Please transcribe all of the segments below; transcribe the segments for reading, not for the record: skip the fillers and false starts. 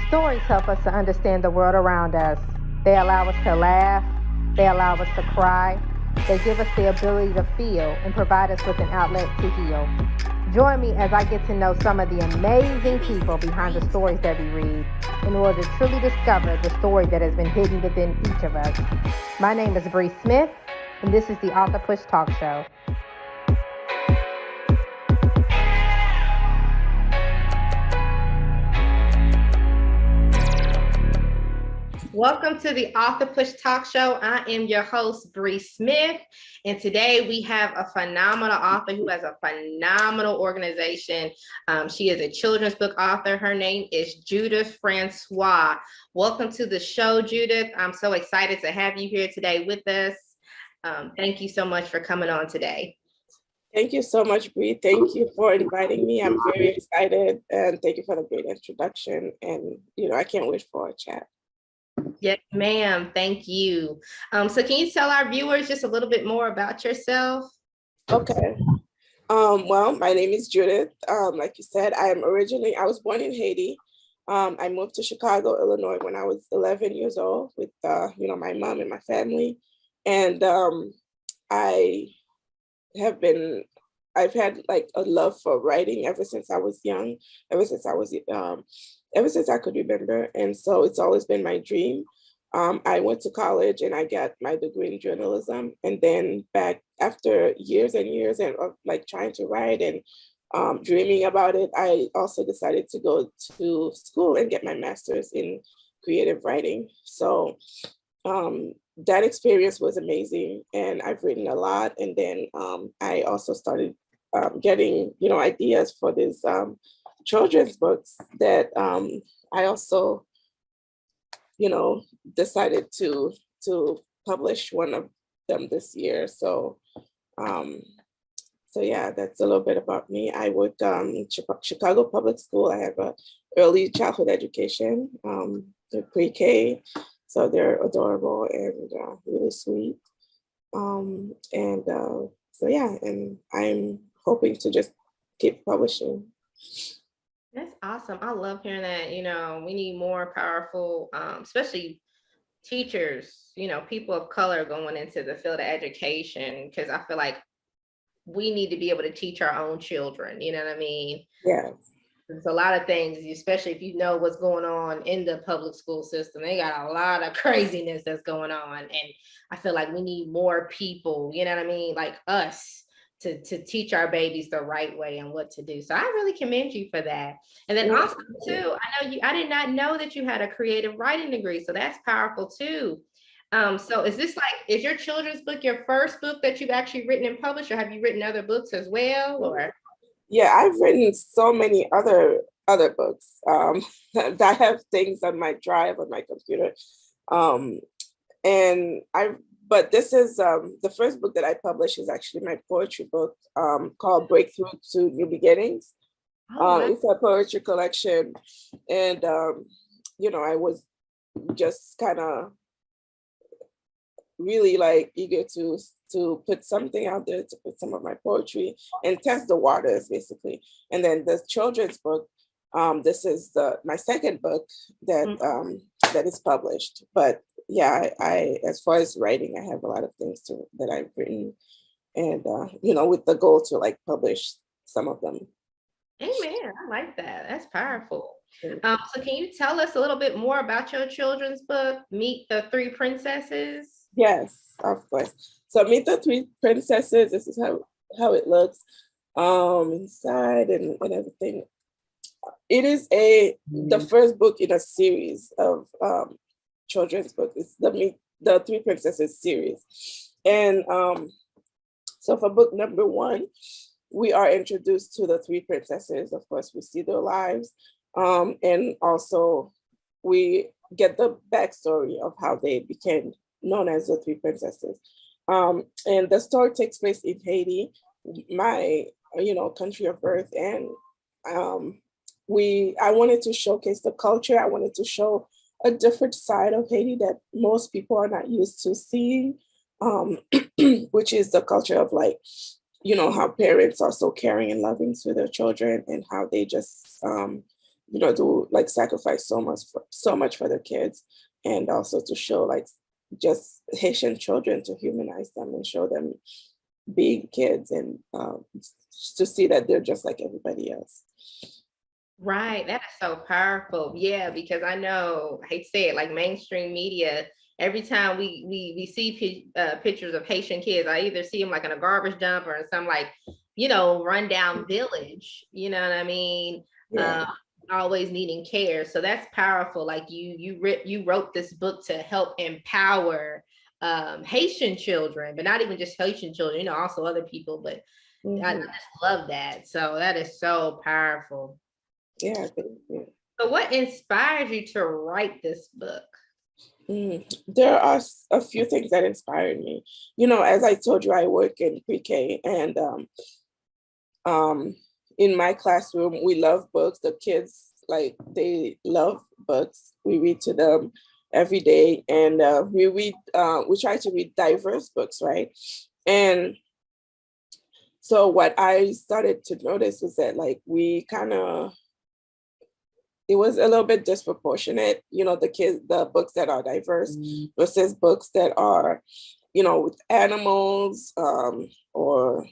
Stories help us to understand the world around us. They allow us to laugh. They allow us to cry. They give us the ability to feel and provide us with an outlet to heal. Join me as I get to know some of the amazing people behind the stories that we read in order to truly discover the story that has been hidden within each of us. My name is Bree Smith, and this is the AuthorPush Talkshow. Welcome to the AuthorPush Talkshow. I am your host, Bree Smith, and today we have a phenomenal author who has a phenomenal organization. She is a children's book author. Her name is Judith Francios. Welcome to the show, Judith. I'm so excited to have you here today with us. Thank you so much for coming on today. Thank you so much, Bree. Thank you for inviting me. I'm very excited, and thank you for the great introduction. And, I can't wait for a chat. Yes, ma'am. Thank you. So can you tell our viewers just a little bit more about yourself? Okay. Well, my name is Judith. Like you said, I was born in Haiti. I moved to Chicago, Illinois when I was 11 years old with, my mom and my family. And I've had like a love for writing ever since I was young, ever since I could remember. And so it's always been my dream. I went to college and I got my degree in journalism. And then back after years and years of like trying to write and dreaming about it, I also decided to go to school and get my master's in creative writing. So that experience was amazing, and I've written a lot. And then I also started getting, ideas for these children's books that I also, decided to publish one of them this year. So yeah, that's a little bit about me. I work in Chicago Public School. I have a early childhood education, pre-K. So they're adorable and really sweet. So yeah, and I'm hoping to just keep publishing. That's awesome. I love hearing that. We need more powerful, especially teachers, people of color going into the field of education, because I feel like we need to be able to teach our own children. You know what I mean? Yeah. There's a lot of things, especially if you know what's going on in the public school system. They got a lot of craziness that's going on. And I feel like we need more people, you know what I mean? Like us to teach our babies the right way and what to do. So I really commend you for that. And then also too, I did not know that you had a creative writing degree. So that's powerful too. So is your children's book your first book that you've actually written and published, or have you written other books as well? Or yeah, I've written so many other books. I have things on my drive on my computer. But this is the first book that I published is actually my poetry book called Breakthrough to New Beginnings. It's a poetry collection. And, I was just kind of really like eager to put something out there, to put some of my poetry and test the waters, basically. And then the children's book, this is my second book that that is published. But yeah, I as far as writing, I have a lot of things that I've written, and with the goal to like publish some of them. Amen. I like that. That's powerful. So can you tell us a little bit more about your children's book, Meet the Three Princesses? Yes, of course. So Meet the Three Princesses, this is how it looks inside and everything. It is the first book in a series of children's books. It's the Three Princesses series. And so for book number 1, we are introduced to the three princesses. Of course, we see their lives. And also we get the backstory of how they became known as the Three Princesses. And the story takes place in Haiti, my country of birth. And I wanted to showcase the culture. I wanted to show a different side of Haiti that most people are not used to seeing, which is the culture of like, how parents are so caring and loving to their children, and how they just do like sacrifice so much for their kids, and also to show like just Haitian children, to humanize them and show them being kids, and to see that they're just like everybody else. Right. That is so powerful. Yeah, because I know, I hate to say it, like mainstream media, every time we see pictures of Haitian kids, I either see them like in a garbage dump or in some like, rundown village, you know what I mean? Yeah. Always needing care. So that's powerful. Like you wrote this book to help empower Haitian children, but not even just Haitian children, also other people, but I Mm-hmm. just love that. So that is so powerful. Yeah, thank you. So what inspired you to write this book? There are a few things that inspired me. As I told you, I work in pre-K, and in my classroom, we love books. The kids, like, they love books. We read to them every day, and we try to read diverse books, right? And so what I started to notice was that, like, it was a little bit disproportionate, the books that are diverse versus books that are, with animals, or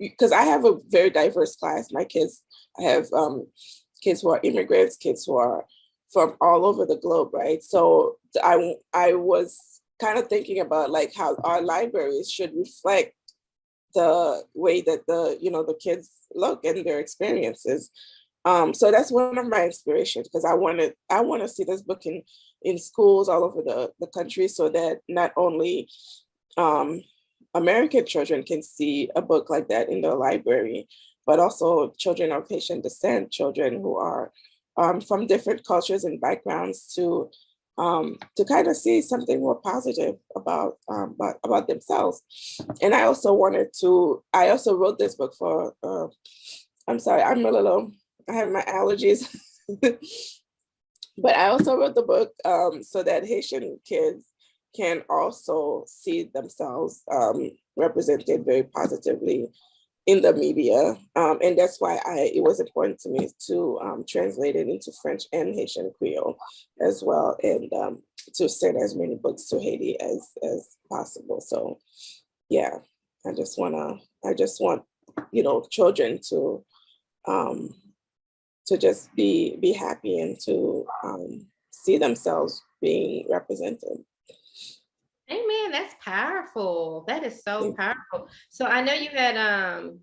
because I have a very diverse class. I have kids who are immigrants, kids who are from all over the globe, right? So I was kind of thinking about like how our libraries should reflect the way that the kids look and their experiences. So that's one of my inspirations, because I want to see this book in schools all over the country, so that not only American children can see a book like that in the library, but also children of Haitian descent, children who are from different cultures and backgrounds, to kind of see something more positive about themselves. And I also wrote this book for, I'm sorry, I have my allergies. But I also wrote the book so that Haitian kids can also see themselves represented very positively in the media. And that's why it was important to me to translate it into French and Haitian Creole as well, and to send as many books to Haiti as possible. So yeah, I just want children to just be happy, and to see themselves being represented. Amen. That's powerful. That is so powerful. So I know you had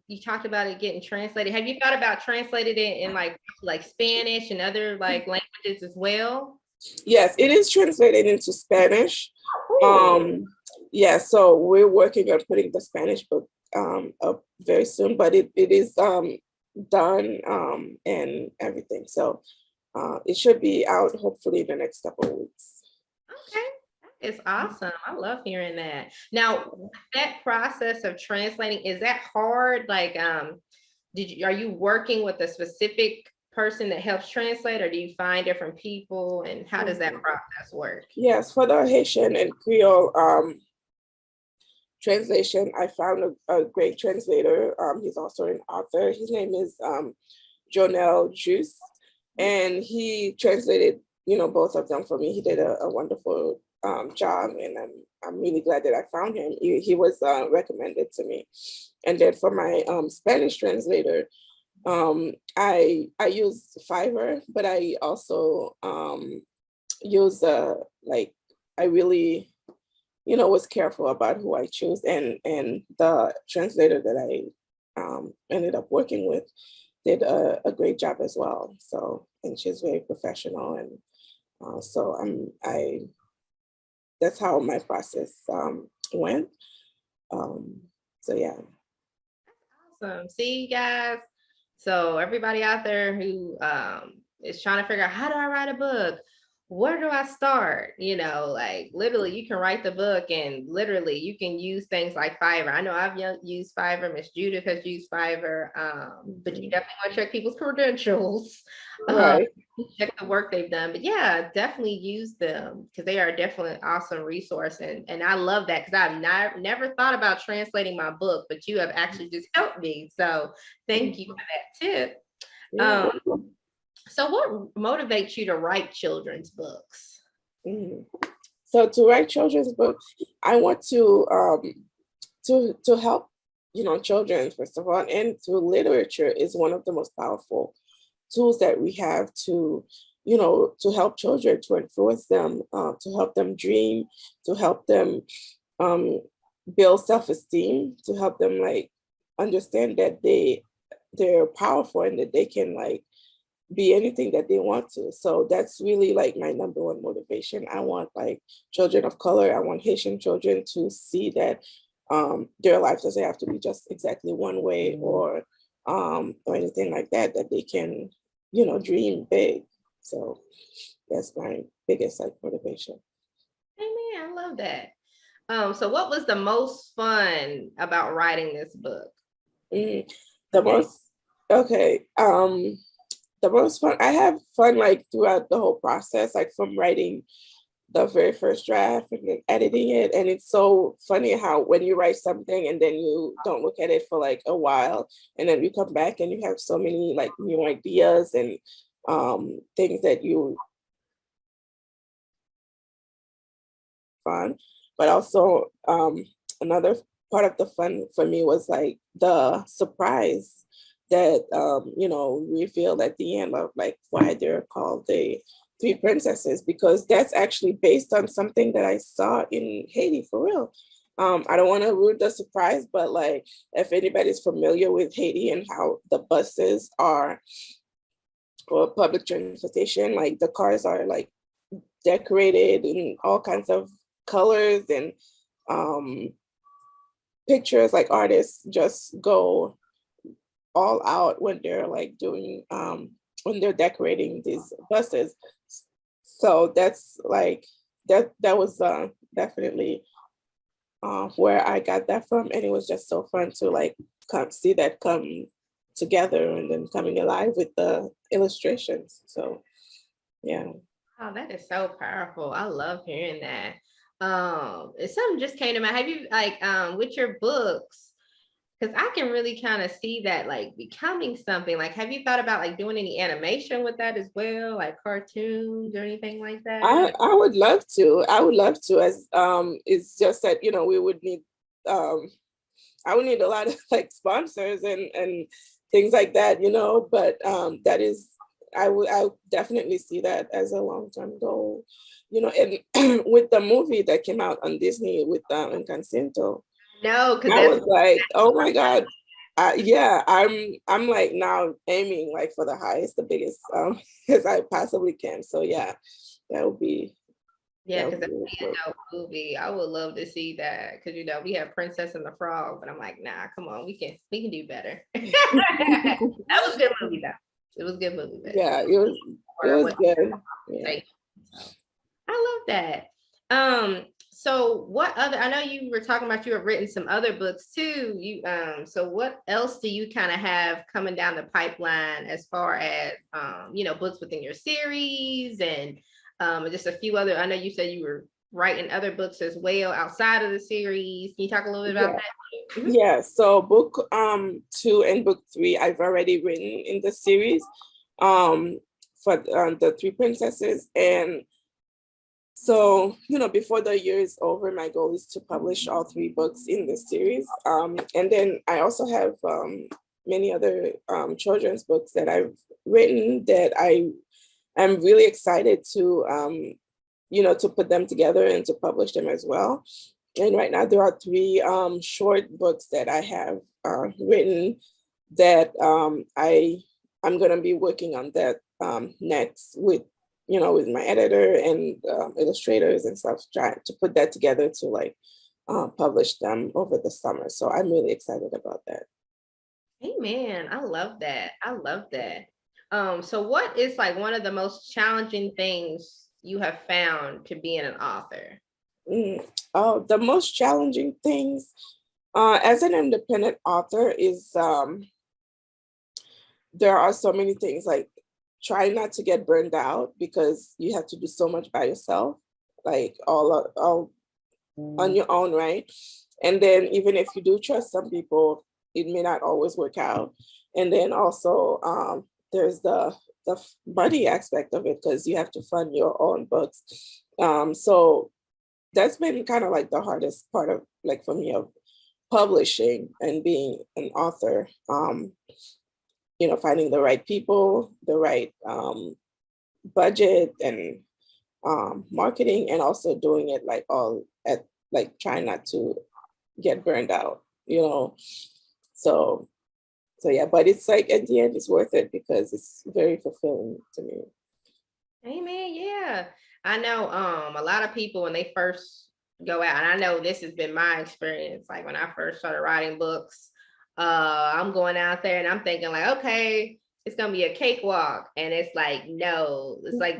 you talked about it getting translated. Have you thought about translating it in like Spanish and other like languages as well? Yes, it is translated into Spanish. Cool. Yeah, so we're working on putting the Spanish book up very soon, but it is done and everything. So it should be out hopefully in the next couple of weeks. Okay. That is awesome. I love hearing that. Now, that process of translating, is that hard? Like, are you working with a specific person that helps translate, or do you find different people, and how does that process work? Yes, for the Haitian and Creole translation, I found a great translator. He's also an author. His name is Jonel Juice, and he translated, both of them for me. He did a wonderful job, and I'm really glad that I found him. He was recommended to me. And then for my Spanish translator, I use Fiverr, but I also use I really was careful about who I choose, and the translator that I ended up working with did a great job as well. So, and she's very professional, and so I that's how my process went. Um, so yeah. Awesome. See, you guys. So everybody out there who is trying to figure out, how do I write a book? Where do I start? Like literally you can write the book, and literally you can use things like Fiverr. I know I've used Fiverr. Miss Judith has used Fiverr. But you definitely want to check people's credentials. Right. Check the work they've done. But yeah, definitely use them, because they are definitely an awesome resource. And I love that, because I've never thought about translating my book, but you have actually just helped me. So thank you for that tip. Yeah. So what motivates you to write children's books? Mhm. So to write children's books, I want to help, children, first of all, and through literature is one of the most powerful tools that we have to, to help children, to influence them, to help them dream, to help them um, build self-esteem, to help them like understand that they're powerful and that they can like be anything that they want to. So that's really like my number one motivation. I want like children of color, I want Haitian children to see that their life doesn't have to be just exactly one way or anything like that, that they can, dream big. So that's my biggest like motivation. Amen. I love that. So what was the most fun about writing this book? Mm, the most okay. The most fun, I have fun like throughout the whole process, like from writing the very first draft and then editing it. And it's so funny how when you write something and then you don't look at it for like a while, and then you come back and you have so many like new ideas and things that you fun. But also another part of the fun for me was like the surprise that revealed at the end of like why they're called the three princesses, because that's actually based on something that I saw in Haiti for real. I don't want to ruin the surprise, but like if anybody's familiar with Haiti and how the buses are or public transportation, like the cars are like decorated in all kinds of colors and um, pictures, like artists just go all out when they're like doing when they're decorating these buses. So that's like that was definitely where I got that from, and it was just so fun to like see that come together and then coming alive with the illustrations. So yeah. Oh, that is so powerful. I love hearing that. Something just came to mind. Have you like with your books? Because I can really kind of see that like becoming something. Like, have you thought about like doing any animation with that as well, like cartoons or anything like that? I would love to. I would love to. As it's just that we would need um, I would need a lot of like sponsors and things like that, But that is, I would definitely see that as a long term goal, And with the movie that came out on Disney with Encanto, No, because I that's was like, oh my God. Yeah, I'm like now aiming like for the highest, the biggest as I possibly can. So yeah, that would be yeah, that because would be that'd really be a cool. dope movie. I would love to see that because we have Princess and the Frog, but I'm like, nah, come on, we can do better. That was a good movie though. It was a good movie, but Yeah, it was good. Yeah. say so. I love that. So what other, I know you were talking about you have written some other books too. So what else do you kind of have coming down the pipeline as far as books within your series and just a few other, I know you said you were writing other books as well outside of the series. Can you talk a little bit about Yeah. that? Mhm. Yeah, so book 2 and book 3 I've already written in the series um for the three princesses. And so before the year is over, my goal is to publish all 3 books in the series. And then I also have many other children's books that I've written that I'm really excited to put them together and to publish them as well. And right now there are 3 short books that I have written that I'm gonna be working on that next with my editor and illustrators and stuff, trying to put that together to like publish them over the summer. So I'm really excited about that. Amen. I love that. I love that. So what is like one of the most challenging things you have found to being an author? Mm. Oh, the most challenging things as an independent author is there are so many things, like try not to get burned out because you have to do so much by yourself, like all on your own, right? And then even if you do trust some people, it may not always work out. And then also there's the money aspect of it, because you have to fund your own books. So that's been kind of like the hardest part of, like, for me, of publishing and being an author. Finding the right people, the right budget, and marketing, and also doing it like all at, like, trying not to get burned out, so yeah, but it's like at the end it's worth it because it's very fulfilling to me. Amen. Yeah. I know a lot of people when they first go out, and I know this has been my experience, like when I first started writing books, I'm going out there and I'm thinking like, okay, it's gonna be a cakewalk. And it's like, no, it's like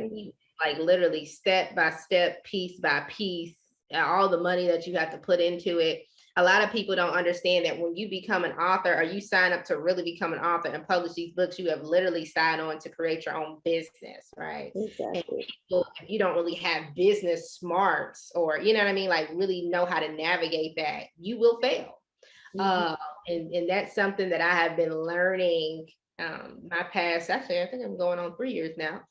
like literally step by step, piece by piece, all the money that you have to put into it. A lot of people don't understand that when you become an author, or you sign up to really become an author and publish these books, you have literally signed on to create your own business, right? Exactly. And people, if you don't really have business smarts, or you know what I mean, like really know how to navigate that, you will fail. And that's something that I have been learning my past, actually, I think I'm going on 3 years now.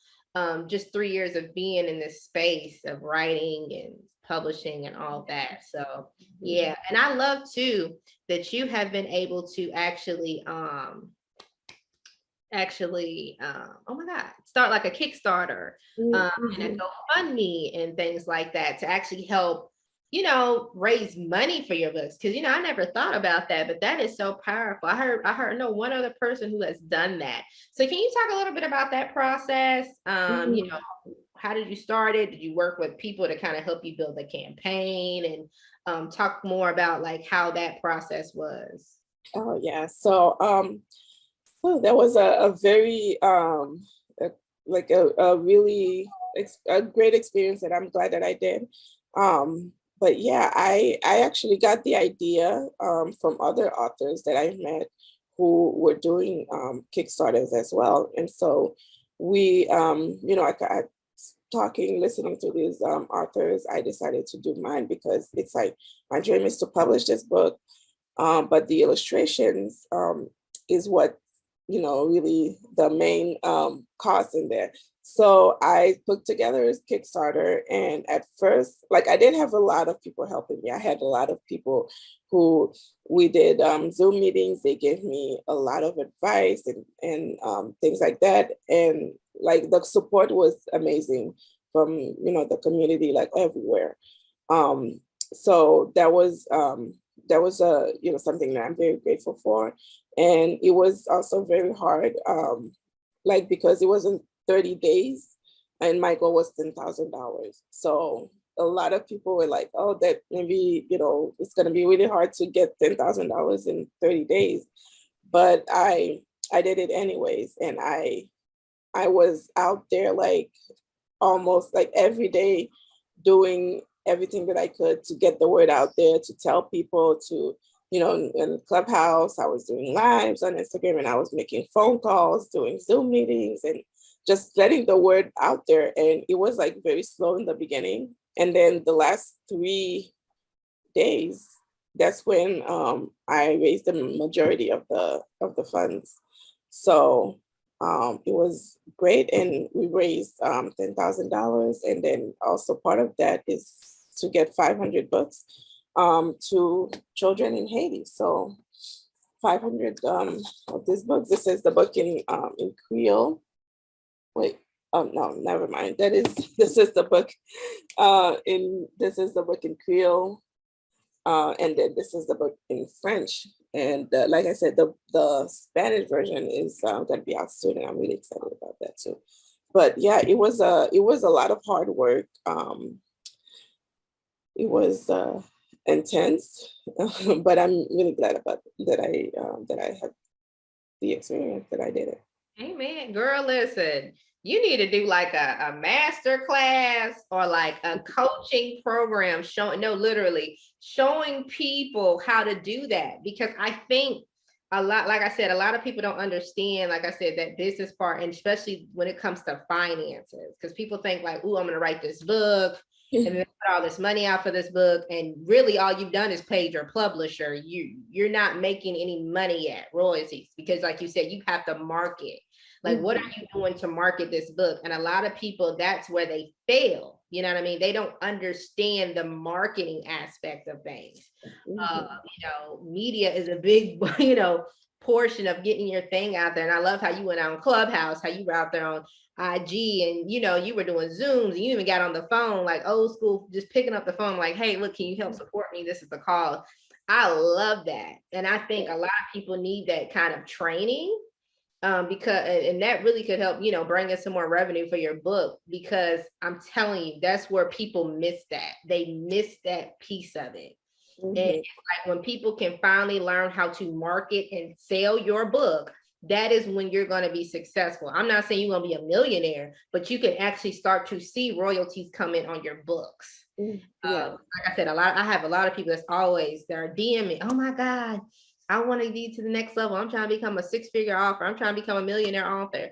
Just 3 years of being in this space of writing and publishing and all that. So yeah, and I love too that you have been able to actually oh my God, start like a Kickstarter and a GoFundMe and things like that to actually help, raise money for your books. Cause I never thought about that, but that is so powerful. I know one other person who has done that. So can you talk a little bit about that process? How did you start it? Did you work with people to kind of help you build the campaign, and talk more about like how that process was? Oh yeah. So that was a very really a great experience that I'm glad that I did. But yeah, I actually got the idea from other authors that I met who were doing Kickstarters as well. And so we, I talking, listening to these authors, I decided to do mine because it's like my dream is to publish this book, but the illustrations is what really the main cost in there. So I put together a Kickstarter, and at first, like, I didn't have a lot of people helping me. I had a lot of people who we did Zoom meetings. They gave me a lot of advice and things like that. And like the support was amazing from the community, like everywhere. So that was something that I'm very grateful for. And it was also very hard, like, because it wasn't 30 days and my goal was $10,000. So a lot of people were like, oh, that maybe, it's going to be really hard to get $10,000 in 30 days. But I did it anyways. And I was out there like almost like every day doing everything that I could to get the word out there, to tell people, to, in Clubhouse, I was doing lives on Instagram, and I was making phone calls, doing Zoom meetings, and just letting the word out there. And it was like very slow in the beginning. And then the last 3 days, that's when I raised the majority of the funds. So it was great, and we raised $10,000, and then also part of that is to get 500 books to children in Haiti. So 500 of these books. This is the book in Creole. Wait, no, never mind. This is the book in Creole, and then this is the book in French. And like I said, the Spanish version is going to be out soon, and I'm really excited about that too. But yeah, it was a lot of hard work. It was intense, but I'm really glad about that I had the experience that I did it. Amen. Girl, listen, you need to do like a master class or like a coaching program literally showing people how to do that. Because I think like I said, a lot of people don't understand, like I said, that business part, and especially when it comes to finances, because people think like, oh, I'm going to write this book and then put all this money out for this book, and really all you've done is paid your publisher. You're not making any money yet, royalties, because like you said, you have to market. Like, what are you doing to market this book? And a lot of people, that's where they fail. You know what I mean? They don't understand the marketing aspect of things. Media is a big, portion of getting your thing out there. And I love how you went out on Clubhouse, how you were out there on IG, and you were doing Zooms, and you even got on the phone, like old school, just picking up the phone, like, hey, look, can you help support me? This is the call. I love that. And I think a lot of people need that kind of training, because and that really could help, bring in some more revenue for your book, because I'm telling you, that's where people miss that. They miss that piece of it. And it's like when people can finally learn how to market and sell your book, that is when you're going to be successful. I'm not saying you're going to be a millionaire, but you can actually start to see royalties come in on your books. Like I said, I have a lot of people that are DMing, oh my God, I want to be to the next level. I'm trying to become a 6-figure author. I'm trying to become a millionaire author.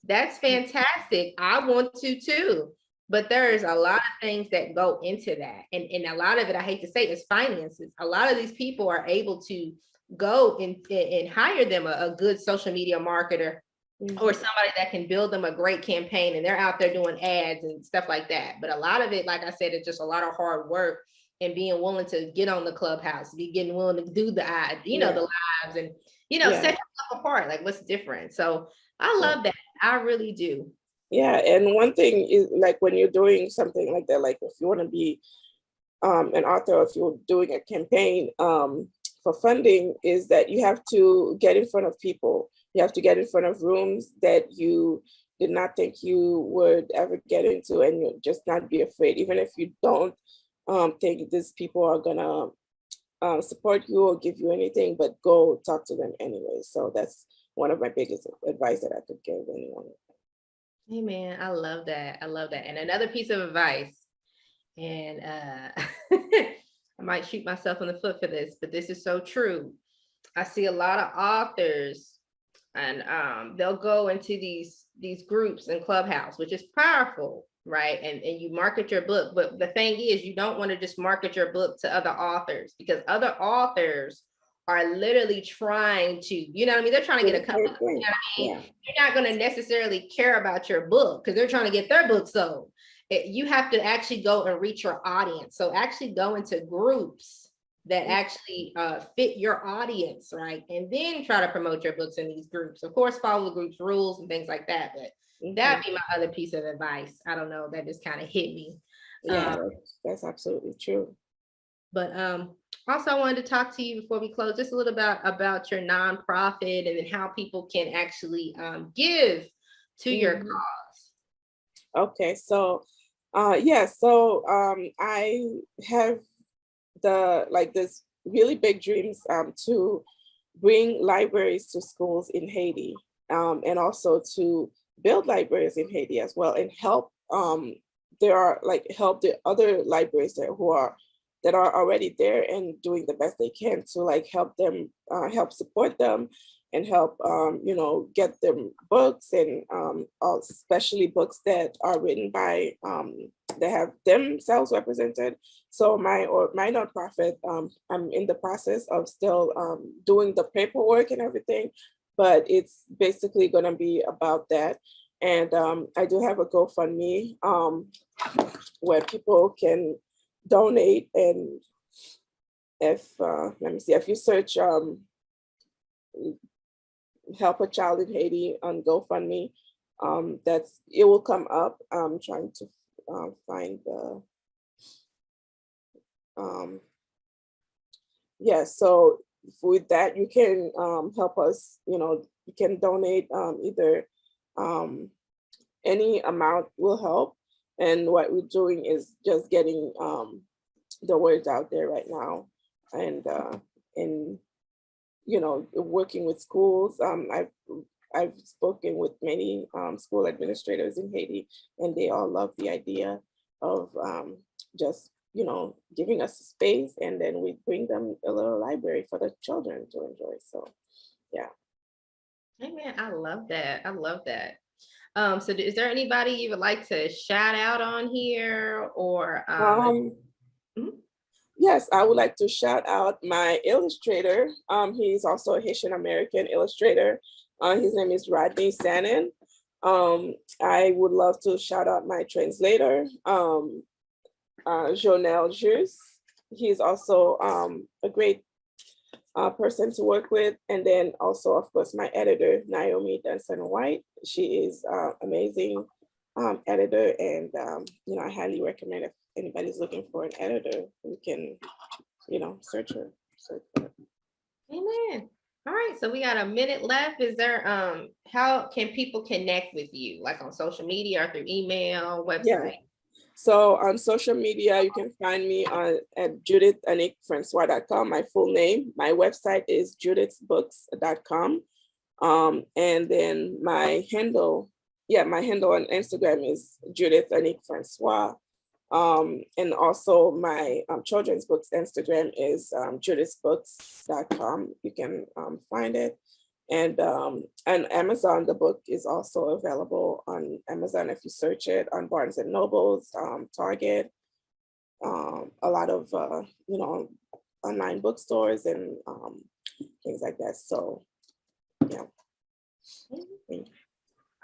That's fantastic. I want to too. But there's a lot of things that go into that. And a lot of it, I hate to say, is finances. A lot of these people are able to go and hire them a good social media marketer, or somebody that can build them a great campaign, and they're out there doing ads and stuff like that. But a lot of it, like I said, it's just a lot of hard work and being willing to get on the Clubhouse, getting willing to do the ad, the lives, and set yourself apart. Like, what's different? So I love that. I really do. Yeah, and one thing is, like, when you're doing something like that, like if you want to be an author, if you're doing a campaign for funding, is that you have to get in front of people. You have to get in front of rooms that you did not think you would ever get into, and you just not be afraid, even if you don't think these people are gonna support you or give you anything, but go talk to them anyway. So that's one of my biggest advice that I could give anyone. Hey man, I love that. I love that. And another piece of advice, and I might shoot myself in the foot for this, but this is so true. I see a lot of authors, and they'll go into these groups in Clubhouse, which is powerful, right? And you market your book, but the thing is, you don't want to just market your book to other authors, because other authors are literally trying to, they're trying to get a company. You're not going to necessarily care about your book because they're trying to get their book sold. You have to actually go and reach your audience. So actually go into groups that actually fit your audience, right? And then try to promote your books in these groups. Of course, follow the group's rules and things like that. But that'd be my other piece of advice. I don't know, that just kind of hit me. Yeah, that's absolutely true. But also, I wanted to talk to you before we close just a little about your nonprofit, and then how people can actually give to your cause. Okay, so I have this really big dreams to bring libraries to schools in Haiti, and also to build libraries in Haiti as well, and help help the other libraries that are already there and doing the best they can to help them, help support them, and help get them books, and especially books that are written by that have themselves represented. So my nonprofit, I'm in the process of still doing the paperwork and everything, but it's basically going to be about that. And I do have a GoFundMe where people can donate, and if let me see, if you search help a child in Haiti on GoFundMe, it will come up. I'm trying to find the so with that you can help us. You can donate, either any amount will help. And what we're doing is just getting the words out there right now, and working with schools. I've spoken with many school administrators in Haiti, and they all love the idea of just giving us a space, and then we bring them a little library for the children to enjoy. So yeah. Hey man, I love that. I love that. So is there anybody you would like to shout out on here or mhm. Yes, I would like to shout out my illustrator. He's also a Haitian American illustrator. His name is Rodney Sanin. I would love to shout out my translator, Jonelle Jus. He's also a great person to work with. And then also, of course, my editor, Naomi Dunson White. She is amazing editor. And, I highly recommend if anybody's looking for an editor, you can, search her. Amen. All right, so we got a minute left. Is there how can people connect with you, like on social media or through email, website? Yeah. So on social media, you can find me at judithaniquefrancois.com, my full name. My website is judithsbooks.com. And then my handle on Instagram is Judith Anique Francois. And also my children's books Instagram is judithsbooks.com. You can find it. And Amazon, the book is also available on Amazon if you search it, on Barnes and Nobles, Target, a lot of online bookstores and things like that. So yeah.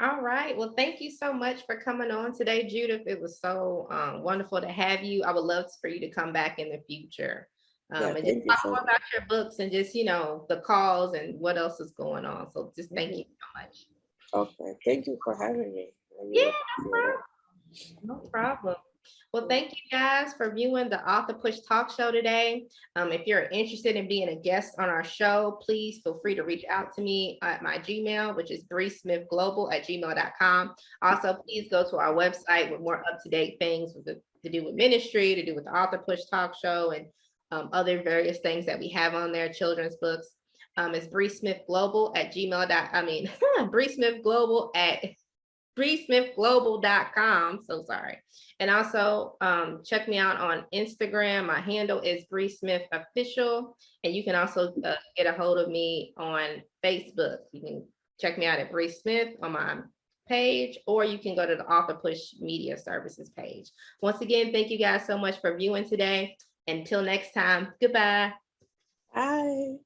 All right. Well, thank you so much for coming on today, Judith. It was so wonderful to have you. I would love for you to come back in the future. And just talk more about your books and just, the calls and what else is going on. So just thank you so much. Okay. Thank you for having me. Yeah, no problem. No problem. Well, thank you guys for viewing the AuthorPush Talk Show today. If you're interested in being a guest on our show, please feel free to reach out to me at my Gmail, which is breesmithglobal@gmail.com. Also, please go to our website with more up-to-date things to do with ministry, to do with the AuthorPush Talk Show, and other various things that we have on there, children's books. It's breesmithglobal@breesmithglobal.com. So sorry. And also check me out on Instagram. My handle is breesmithofficial. And you can also get a hold of me on Facebook. You can check me out at Bree Smith on my page, or you can go to the AuthorPush Media Services page. Once again, thank you guys so much for viewing today. Until next time, goodbye. Bye.